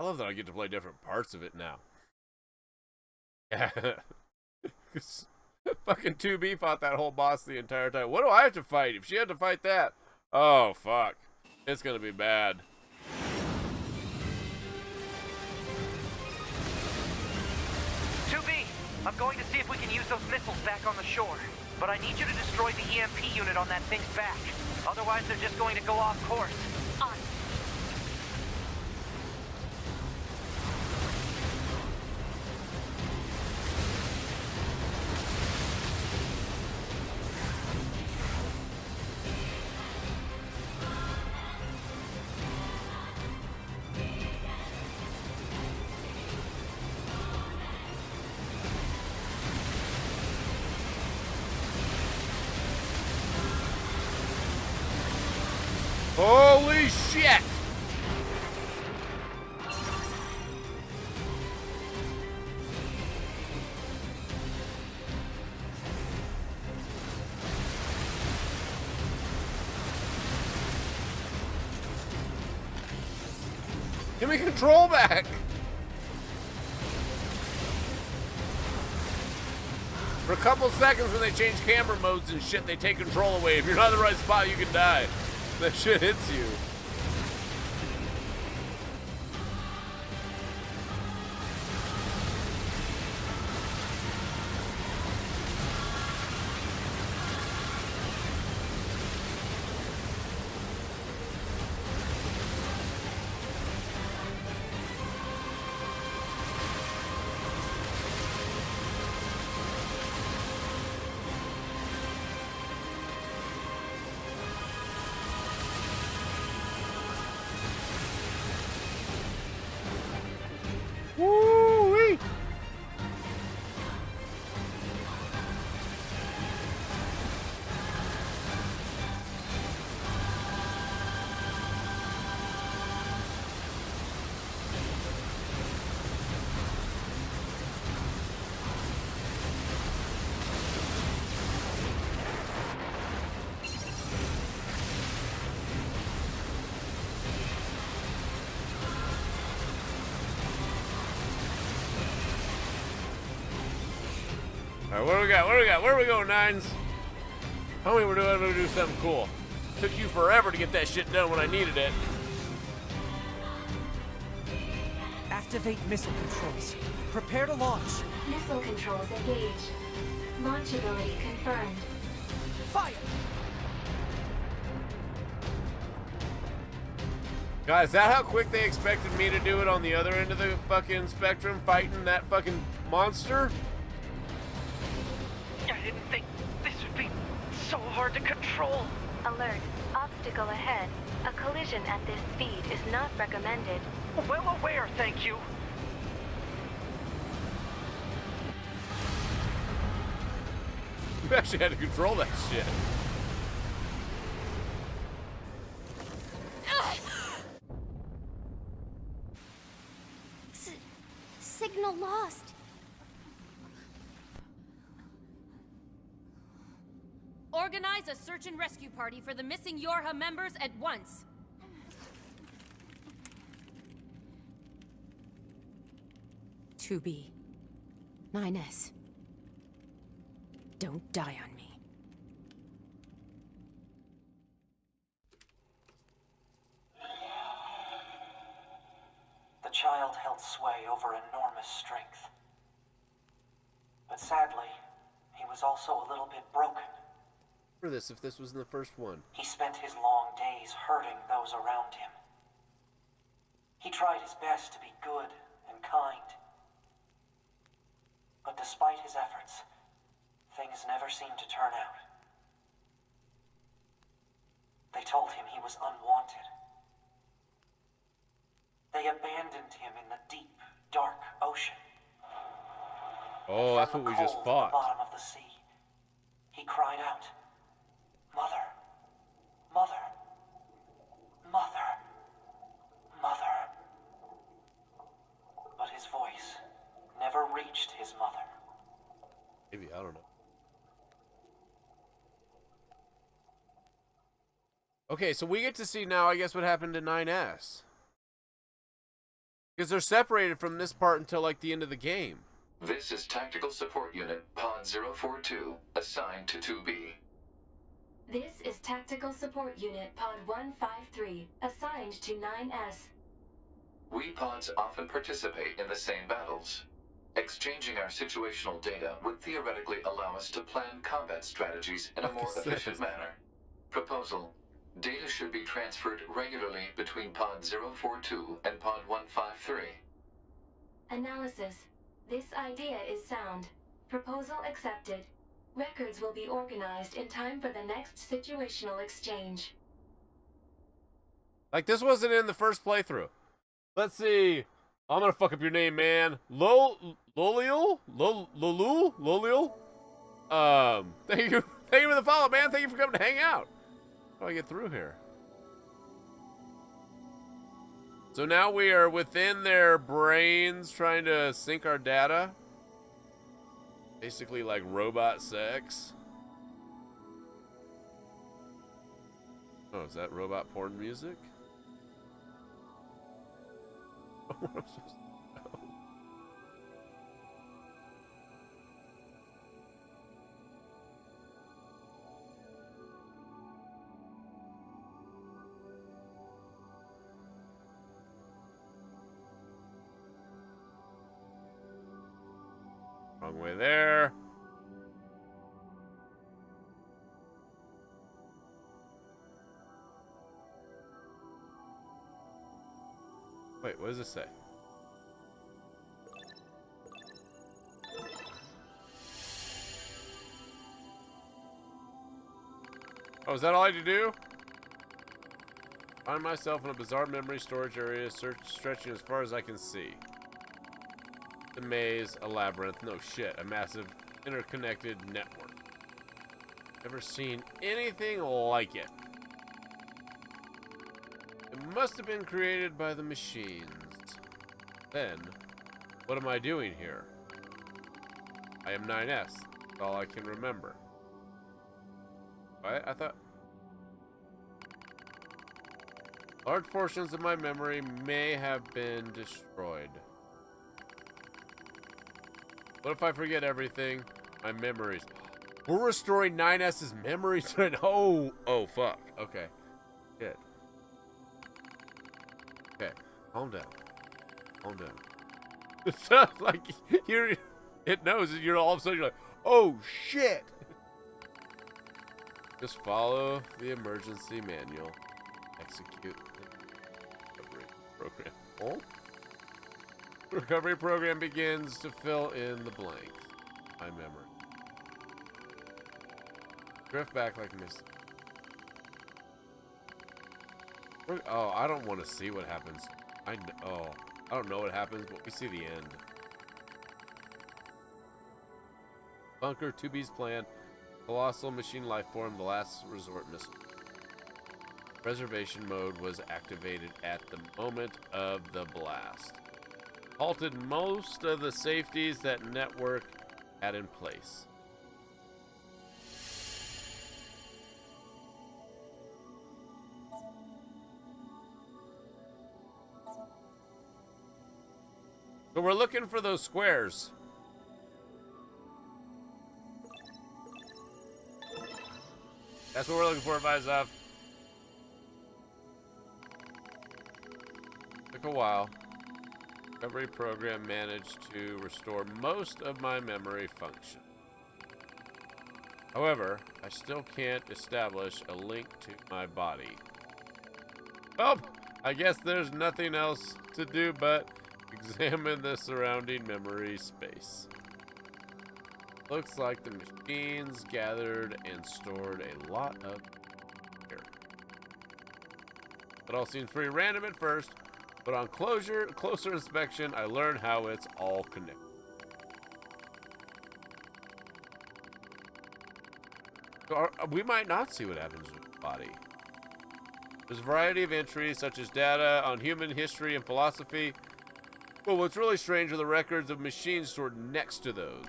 I love that I get to play different parts of it now. Fucking 2B fought that whole boss the entire time. What do I have to fight? If she had to fight that, oh fuck, it's gonna be bad. 2B, I'm going to see if we can use those missiles back on the shore. But I need you to destroy the EMP unit on that thing's back. Otherwise, they're just going to go off course. On. Holy shit! Give me control back! For a couple seconds when they change camera modes and shit, they take control away. If you're not in the right spot, you can die. That shit hits you. Woo-wee! Alright, what do we got? What do we got? Where are we going, Nines? Tell me we're going to do something cool. Took you forever to get that shit done when I needed it. Activate missile controls. Prepare to launch. Missile controls engaged. Launchability confirmed. Fire! Guys, is that how quick they expected me to do it on the other end of the fucking spectrum, fighting that fucking monster? I didn't think this would be so hard to control. Alert. Obstacle ahead. A collision at this speed is not recommended. Well aware, thank you. You actually had to control that shit. Signal lost. Organize a search and rescue party for the missing Yorha members at once. To be 9S. Don't die on me. The child held sway over enormous strength. But sadly, he was also a little bit broken. For this, if this was in the first one. He spent his long days hurting those around him. He tried his best to be good and kind. But despite his efforts, things never seemed to turn out. They told him he was unwanted. They abandoned him in the deep, dark ocean. Oh, that's what we just At the fought. bottom of the sea, he cried out, "Mother, Mother, Mother, Mother." But his voice never reached his mother. Maybe, I don't know. Okay, so we get to see now, I guess, what happened to 9S. Because they're separated from this part until like the end of the game. This is Tactical Support Unit Pod 042, assigned to 2B. This is Tactical Support Unit Pod 153, assigned to 9S. We pods often participate in the same battles. Exchanging our situational data would theoretically allow us to plan combat strategies in a more efficient manner. Proposal: data should be transferred regularly between Pod 042 and Pod 153. Analysis. This idea is sound. Proposal accepted. Records will be organized in time for the next situational exchange. Like, this wasn't in the first playthrough. Let's see. I'm gonna fuck up your name, man. Loliel? Loliel? Thank you for the follow, man. Thank you for coming to hang out. How do I get through here? So now we are within their brains trying to sync our data. Basically like robot sex. Oh, is that robot porn music? Where am I supposed to go? Wrong way there. Wait, what does it say? Oh, is that all I had to do? Find myself in a bizarre memory storage area stretching as far as I can see. A maze, a labyrinth, no shit, a massive interconnected network. Never seen anything like it. It must have been created by the machines. Then, what am I doing here? I am 9S. That's all I can remember. What? I thought... Large portions of my memory may have been destroyed. What if I forget everything? My memories. We're restoring 9S's memories. Oh, fuck. Okay. Good. Okay. Calm down. Calm down. It sounds like it knows. You're all of a sudden you're like, oh shit. Just follow the emergency manual. Execute the recovery program. Oh? Recovery program begins to fill in the blanks. My memory. Drift back like mist. Oh, I don't want to see what happens. I don't know what happens, but we see the end. Bunker 2B's plan. Colossal machine life form, the last resort missile. Preservation mode was activated at the moment of the blast. Halted most of the safeties that network had in place. So we're looking for those squares. That's what we're looking for, Vizov. Took a while. Recovery program managed to restore most of my memory function. However, I still can't establish a link to my body. Oh, I guess there's nothing else to do but examine the surrounding memory space. Looks like the machines gathered and stored a lot of here. It all seems pretty random at first, but on closer inspection, I learned how it's all connected. So we might not see what happens with the body. There's a variety of entries, such as data on human history and philosophy. But what's really strange are the records of machines stored next to those.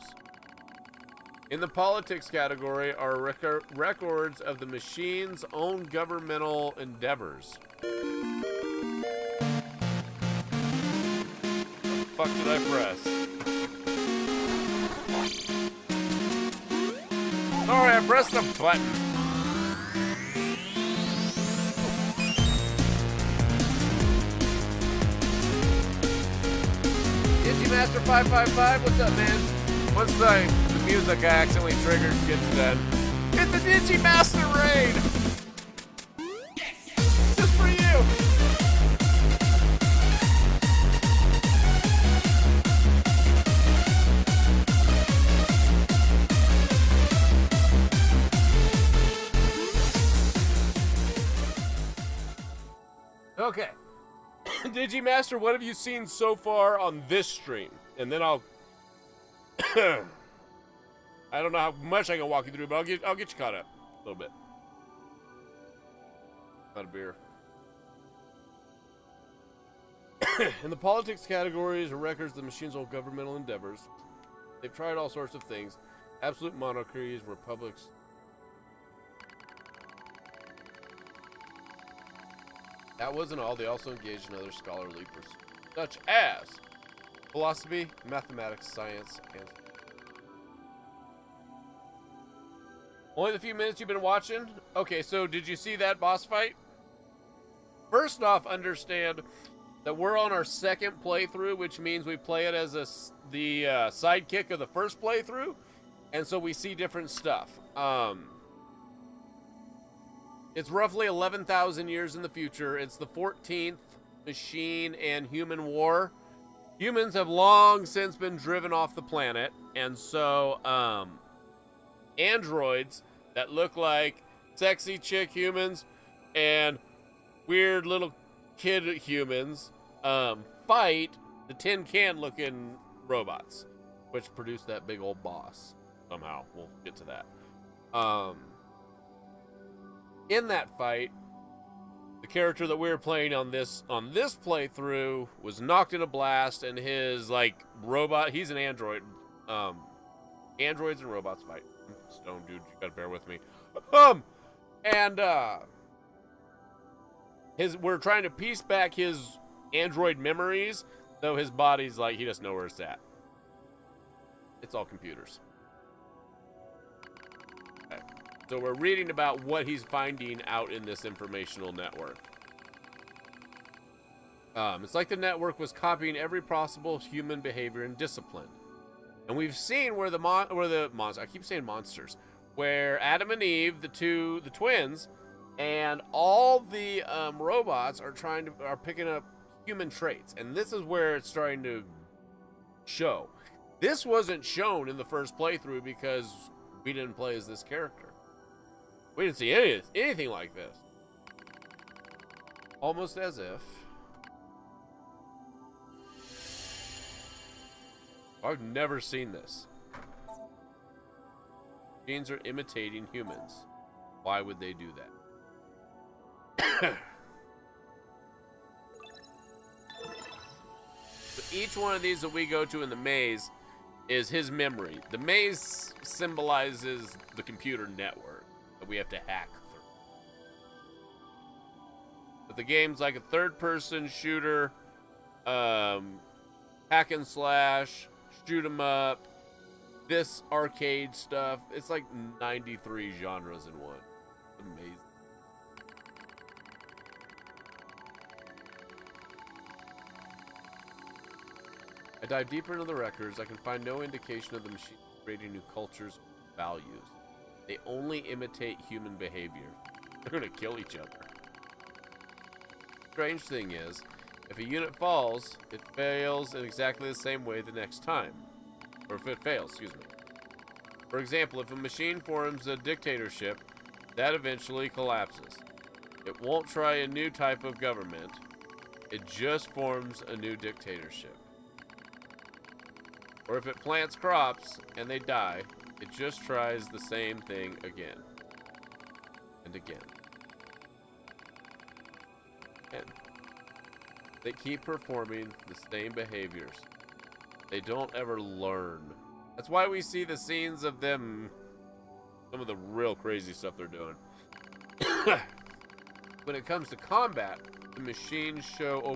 In the politics category are records of the machine's own governmental endeavors. fuck did I press? Sorry, I pressed the button. Digimaster 555, what's up, man? Once the music I accidentally triggered gets done, it's the Digimaster raid! Just for you! Okay. Digimaster, what have you seen so far on this stream? And then I'll I don't know how much I can walk you through, but I'll get you caught up a little bit. Not a beer. In the politics categories are records of the machine's old governmental endeavors. They've tried all sorts of things. Absolute monarchies, republics. That wasn't all. They also engaged in other scholarly pursuits, such as philosophy, mathematics, science, and... Only the few minutes you've been watching? Okay, so did you see that boss fight? First off, understand that we're on our second playthrough, which means we play it as the sidekick of the first playthrough, and so we see different stuff. It's roughly 11,000 years in the future. It's the 14th machine and human war. Humans have long since been driven off the planet, and so androids that look like sexy chick humans and weird little kid humans fight the tin can looking robots, which produced that big old boss. Somehow we'll get to that. In that fight, the character that we were playing on this playthrough was knocked in a blast, and his robot, he's an android. Androids and robots fight. Stone dude, you gotta bear with me. And we're trying to piece back his android memories, though his body's he doesn't know where it's at. It's all computers. Okay. So we're reading about what he's finding out in this informational network. It's like the network was copying every possible human behavior and discipline. And we've seen where the monsters, I keep saying monsters, where Adam and Eve, the twins, and all the robots are picking up human traits. And this is where it's starting to show. This wasn't shown in the first playthrough because we didn't play as this character. We didn't see anything like this. Almost as if... I've never seen this. Machines are imitating humans. Why would they do that? So each one of these that we go to in the maze is his memory. The maze symbolizes the computer network that we have to hack through. But the game's like a third-person shooter, hack and slash, shoot 'em up, this arcade stuff. It's like 93 genres in one. Amazing. I dive deeper into the records. I can find no indication of the machine creating new cultures or values. They only imitate human behavior. They're gonna kill each other. Strange thing is, if a unit falls, it fails in exactly the same way the next time. Or if it fails, excuse me. For example, if a machine forms a dictatorship, that eventually collapses. It won't try a new type of government. It just forms a new dictatorship. Or if it plants crops and they die, it just tries the same thing again. And again. And they keep performing the same behaviors. They don't ever learn. That's why we see the scenes of them, some of the real crazy stuff they're doing. When it comes to combat, the machines show